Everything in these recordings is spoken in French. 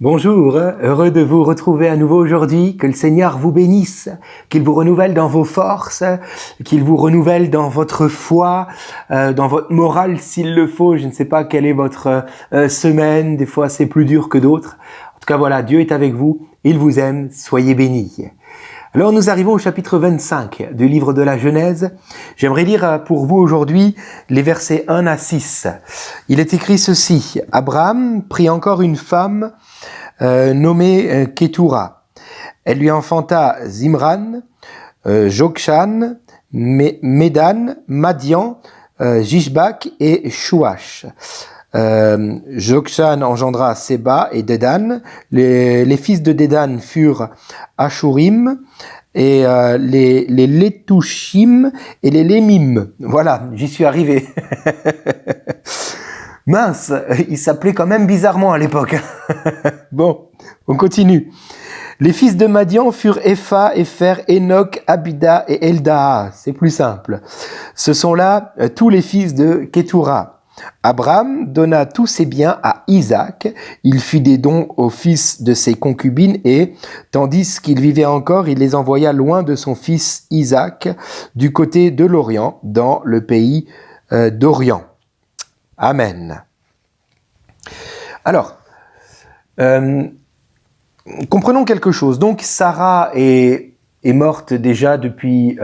Bonjour, heureux de vous retrouver à nouveau aujourd'hui, que le Seigneur vous bénisse, qu'il vous renouvelle dans vos forces, qu'il vous renouvelle dans votre foi, dans votre morale s'il le faut. Je ne sais pas quelle est votre semaine, des fois c'est plus dur que d'autres. En tout cas voilà, Dieu est avec vous, il vous aime, soyez bénis. Alors nous arrivons au chapitre 25 du livre de la Genèse. J'aimerais lire pour vous aujourd'hui les versets 1 à 6. Il est écrit ceci: Abraham prit encore une femme nommée Kétoura. Elle lui enfanta Zimran, Jokshan, Médan, Madian, Jishbak et Chouach. Jokshan engendra Séba et Dédan. Les fils de Dédan furent Ashurim et les Letushim et les Lémim. Voilà, j'y suis arrivé. Mince, il s'appelait quand même bizarrement à l'époque. Bon, on continue. Les fils de Madian furent Epha, Epher, Enoch, Abida et Eldaa. C'est plus simple. Ce sont là tous les fils de Kétoura. Abraham donna tous ses biens à Isaac. Il fit des dons aux fils de ses concubines et, tandis qu'il vivait encore, il les envoya loin de son fils Isaac, du côté de l'Orient, dans le pays d'Orient. Amen. Alors, comprenons quelque chose. Donc, Sarah est morte déjà depuis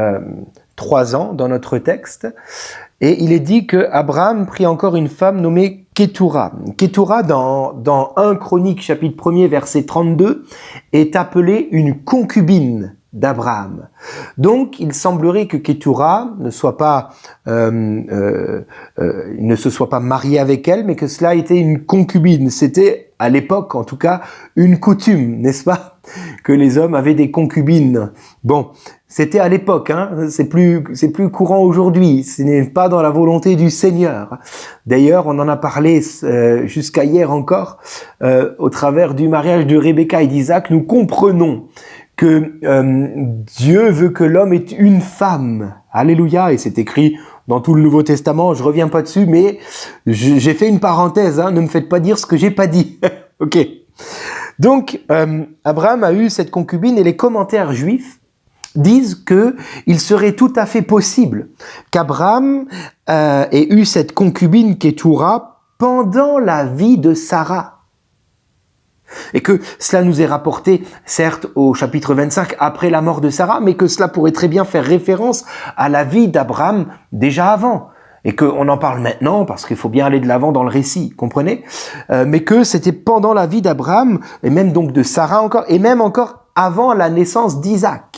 3 ans dans notre texte. Et il est dit que Abraham prit encore une femme nommée Kétoura. Kétoura, dans 1 Chronique, chapitre 1er, verset 32, est appelée une concubine d'Abraham. Donc, il semblerait que Kétoura ne se soit pas marié avec elle, mais que cela était une concubine. C'était, à l'époque, en tout cas, une coutume, n'est-ce pas, que les hommes avaient des concubines. Bon, c'était à l'époque, hein, c'est plus courant aujourd'hui, ce n'est pas dans la volonté du Seigneur. D'ailleurs, on en a parlé jusqu'à hier encore, au travers du mariage de Rebecca et d'Isaac, nous comprenons que Dieu veut que l'homme ait une femme. Alléluia, et c'est écrit dans tout le Nouveau Testament, je reviens pas dessus, mais j'ai fait une parenthèse, hein, ne me faites pas dire ce que j'ai pas dit. Ok. Donc, Abraham a eu cette concubine et les commentaires juifs disent que il serait tout à fait possible qu'Abraham ait eu cette concubine Kétoura pendant la vie de Sarah. Et que cela nous est rapporté, certes, au chapitre 25, après la mort de Sarah, mais que cela pourrait très bien faire référence à la vie d'Abraham déjà avant. Et qu'on en parle maintenant, parce qu'il faut bien aller de l'avant dans le récit, comprenez ? Mais que c'était pendant la vie d'Abraham, et même donc de Sarah encore, et même encore avant la naissance d'Isaac.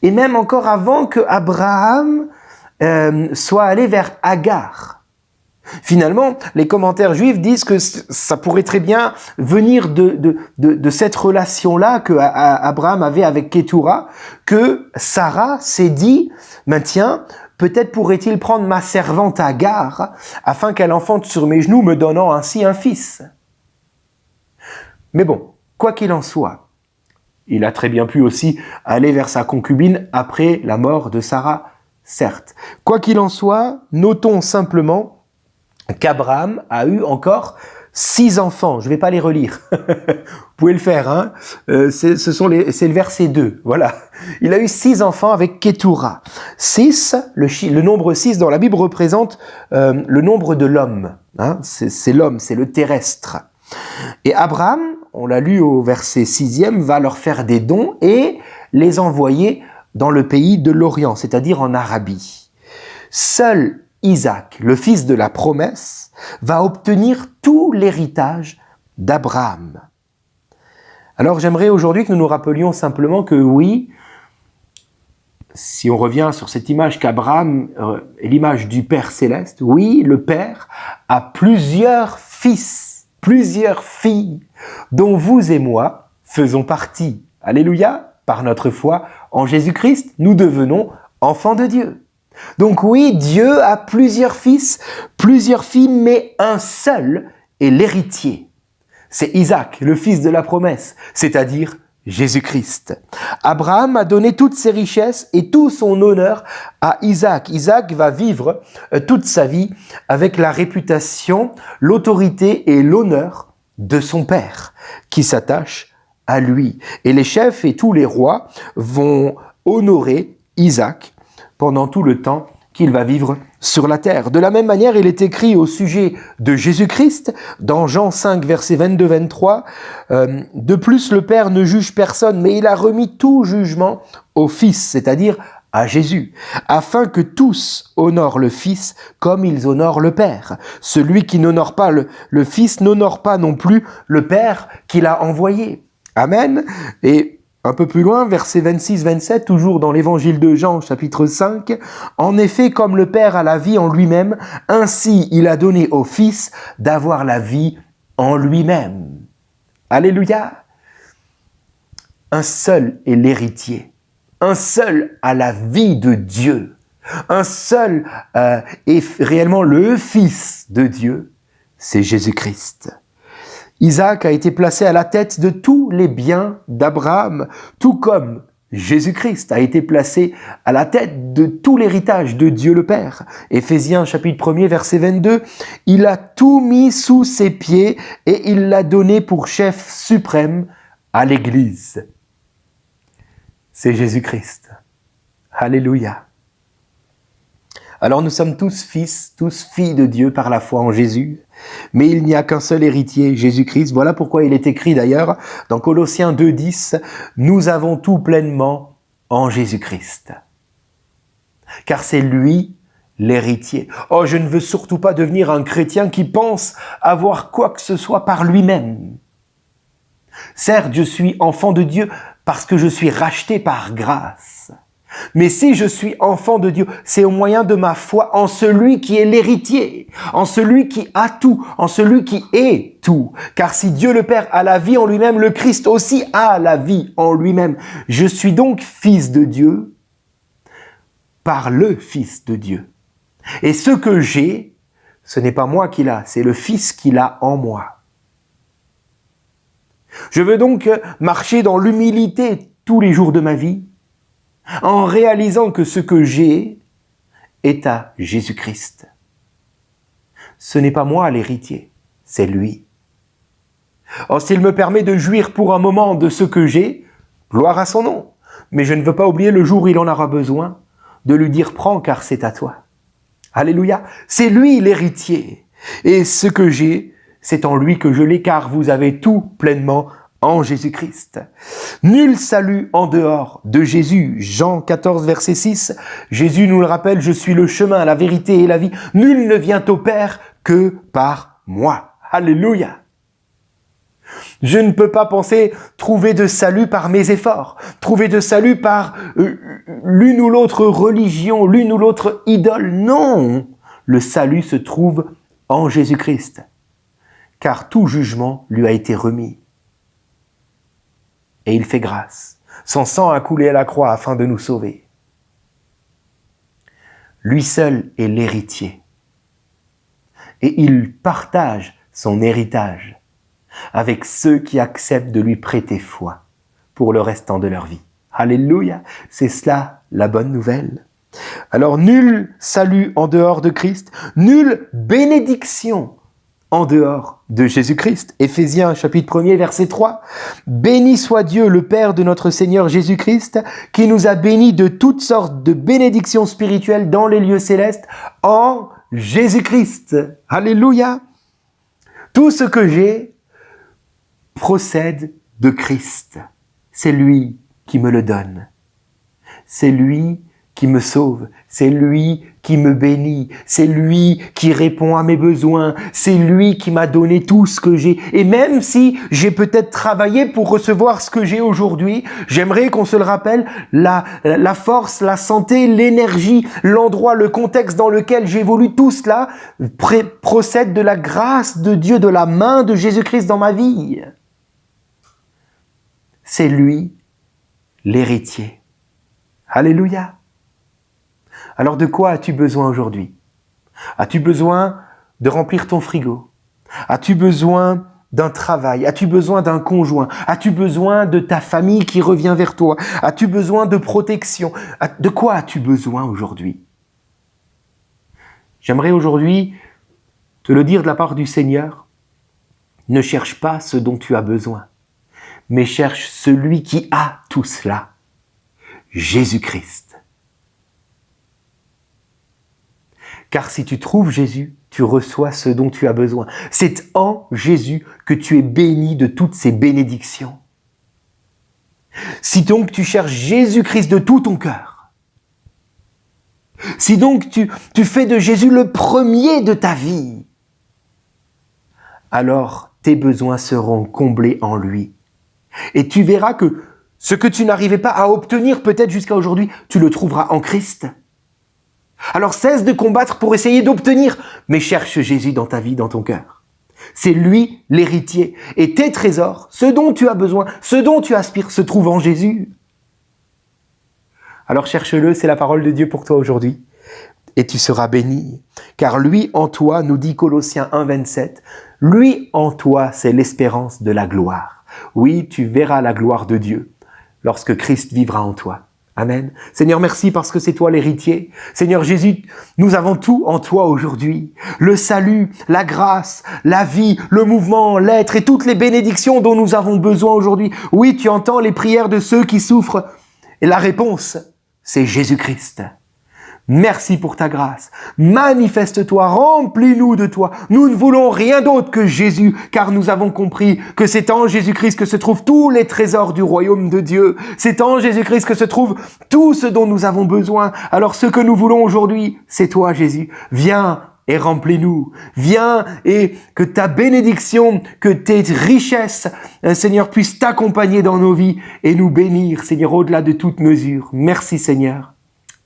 Et même encore avant que Abraham soit allé vers Agar. Finalement, les commentaires juifs disent que ça pourrait très bien venir de cette relation-là que Abraham avait avec Kétoura, que Sarah s'est dit, ben tiens, peut-être pourrait-il prendre ma servante Agar, afin qu'elle enfante sur mes genoux, me donnant ainsi un fils. Mais bon, quoi qu'il en soit, il a très bien pu aussi aller vers sa concubine après la mort de Sarah, certes. Quoi qu'il en soit, notons simplement qu'Abraham a eu encore 6 enfants. Je ne vais pas les relire. Vous pouvez le faire, hein. C'est le verset 2. Voilà. Il a eu 6 enfants avec Kétoura. 6, le nombre 6 dans la Bible représente le nombre de l'homme. Hein. C'est l'homme, c'est le terrestre. Et Abraham, on l'a lu au verset 6e, va leur faire des dons et les envoyer dans le pays de l'Orient, c'est-à-dire en Arabie. Seul Isaac, le fils de la promesse, va obtenir tout l'héritage d'Abraham. Alors j'aimerais aujourd'hui que nous nous rappelions simplement que oui, si on revient sur cette image qu'Abraham est l'image du Père céleste, oui, le Père a plusieurs fils, plusieurs filles, dont vous et moi faisons partie. Alléluia, par notre foi en Jésus-Christ, nous devenons enfants de Dieu. Donc oui, Dieu a plusieurs fils, plusieurs filles, mais un seul est l'héritier. C'est Isaac, le fils de la promesse, c'est-à-dire Jésus-Christ. Abraham a donné toutes ses richesses et tout son honneur à Isaac. Isaac va vivre toute sa vie avec la réputation, l'autorité et l'honneur de son père, qui s'attache à lui. Et les chefs et tous les rois vont honorer Isaac pendant tout le temps qu'il va vivre sur la terre. De la même manière, il est écrit au sujet de Jésus-Christ, dans Jean 5, versets 22-23, de plus, le Père ne juge personne, mais il a remis tout jugement au Fils, c'est-à-dire à Jésus, afin que tous honorent le Fils comme ils honorent le Père. Celui qui n'honore pas le Fils n'honore pas non plus le Père qui l'a envoyé. Amen. Et un peu plus loin, versets 26-27, toujours dans l'évangile de Jean, chapitre 5, « En effet, comme le Père a la vie en lui-même, ainsi il a donné au Fils d'avoir la vie en lui-même. » Alléluia. Un seul est l'héritier. Un seul a la vie de Dieu. Un seul est réellement le Fils de Dieu. C'est Jésus-Christ. Isaac a été placé à la tête de tous les biens d'Abraham, tout comme Jésus-Christ a été placé à la tête de tout l'héritage de Dieu le Père. Éphésiens chapitre 1er verset 22, « Il a tout mis sous ses pieds et il l'a donné pour chef suprême à l'Église. » C'est Jésus-Christ. Alléluia. Alors nous sommes tous fils, tous filles de Dieu par la foi en Jésus. Mais il n'y a qu'un seul héritier, Jésus-Christ. Voilà pourquoi il est écrit d'ailleurs dans Colossiens 2,10, « Nous avons tout pleinement en Jésus-Christ. » Car c'est lui l'héritier. Oh, je ne veux surtout pas devenir un chrétien qui pense avoir quoi que ce soit par lui-même. Certes, je suis enfant de Dieu parce que je suis racheté par grâce. Mais si je suis enfant de Dieu, c'est au moyen de ma foi en celui qui est l'héritier, en celui qui a tout, en celui qui est tout. Car si Dieu le Père a la vie en lui-même, le Christ aussi a la vie en lui-même. Je suis donc fils de Dieu par le Fils de Dieu. Et ce que j'ai, ce n'est pas moi qui l'a, c'est le Fils qui l'a en moi. Je veux donc marcher dans l'humilité tous les jours de ma vie, en réalisant que ce que j'ai est à Jésus-Christ. Ce n'est pas moi l'héritier, c'est lui. Or, s'il me permet de jouir pour un moment de ce que j'ai, gloire à son nom. Mais je ne veux pas oublier le jour où il en aura besoin, de lui dire « Prends car c'est à toi ». Alléluia. C'est lui l'héritier. Et ce que j'ai, c'est en lui que je l'ai, car vous avez tout pleinement en Jésus-Christ. Nul salut en dehors de Jésus. Jean 14, verset 6. Jésus nous le rappelle, je suis le chemin, la vérité et la vie. Nul ne vient au Père que par moi. Alléluia. Je ne peux pas penser trouver de salut par mes efforts, trouver de salut par l'une ou l'autre religion, l'une ou l'autre idole. Non, le salut se trouve en Jésus-Christ, car tout jugement lui a été remis. Et il fait grâce. Son sang a coulé à la croix afin de nous sauver. Lui seul est l'héritier. Et il partage son héritage avec ceux qui acceptent de lui prêter foi pour le restant de leur vie. Alléluia, c'est cela la bonne nouvelle. Alors nul salut en dehors de Christ, nulle bénédiction en dehors de Jésus-Christ. Éphésiens chapitre 1er verset 3. Béni soit Dieu le Père de notre Seigneur Jésus-Christ, qui nous a bénis de toutes sortes de bénédictions spirituelles dans les lieux célestes en Jésus-Christ. Alléluia. Tout ce que j'ai procède de Christ. C'est lui qui me le donne. C'est lui qui me sauve. C'est lui qui me bénit. C'est lui qui répond à mes besoins. C'est lui qui m'a donné tout ce que j'ai. Et même si j'ai peut-être travaillé pour recevoir ce que j'ai aujourd'hui, j'aimerais qu'on se le rappelle, la force, la santé, l'énergie, l'endroit, le contexte dans lequel j'évolue, tout cela procède de la grâce de Dieu, de la main de Jésus-Christ dans ma vie. C'est lui, l'héritier. Alléluia. Alors de quoi as-tu besoin aujourd'hui? As-tu besoin de remplir ton frigo? As-tu besoin d'un travail? As-tu besoin d'un conjoint? As-tu besoin de ta famille qui revient vers toi? As-tu besoin de protection? De quoi as-tu besoin aujourd'hui? J'aimerais aujourd'hui te le dire de la part du Seigneur. Ne cherche pas ce dont tu as besoin, mais cherche celui qui a tout cela, Jésus-Christ. Car si tu trouves Jésus, tu reçois ce dont tu as besoin. C'est en Jésus que tu es béni de toutes ces bénédictions. Si donc tu cherches Jésus-Christ de tout ton cœur, si donc tu fais de Jésus le premier de ta vie, alors tes besoins seront comblés en lui. Et tu verras que ce que tu n'arrivais pas à obtenir peut-être jusqu'à aujourd'hui, tu le trouveras en Christ. Alors cesse de combattre pour essayer d'obtenir, mais cherche Jésus dans ta vie, dans ton cœur. C'est lui l'héritier. Et tes trésors, ce dont tu as besoin, ce dont tu aspires, se trouvent en Jésus. Alors cherche-le, c'est la parole de Dieu pour toi aujourd'hui. Et tu seras béni. Car lui en toi, nous dit Colossiens 1, 27, lui en toi, c'est l'espérance de la gloire. Oui, tu verras la gloire de Dieu lorsque Christ vivra en toi. Amen. Seigneur, merci parce que c'est toi l'héritier. Seigneur Jésus, nous avons tout en toi aujourd'hui. Le salut, la grâce, la vie, le mouvement, l'être et toutes les bénédictions dont nous avons besoin aujourd'hui. Oui, tu entends les prières de ceux qui souffrent. Et la réponse, c'est Jésus-Christ. Merci pour ta grâce. Manifeste-toi, remplis-nous de toi. Nous ne voulons rien d'autre que Jésus, car nous avons compris que c'est en Jésus-Christ que se trouvent tous les trésors du royaume de Dieu. C'est en Jésus-Christ que se trouve tout ce dont nous avons besoin. Alors ce que nous voulons aujourd'hui, c'est toi, Jésus. Viens et remplis-nous. Viens et que ta bénédiction, que tes richesses, Seigneur, puissent t'accompagner dans nos vies et nous bénir, Seigneur, au-delà de toute mesure. Merci, Seigneur.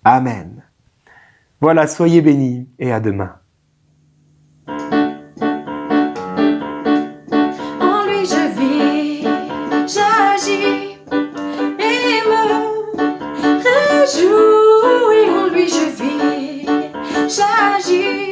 Amen. Voilà, soyez bénis et à demain. En lui je vis, j'agis et me réjouis. En lui je vis, j'agis.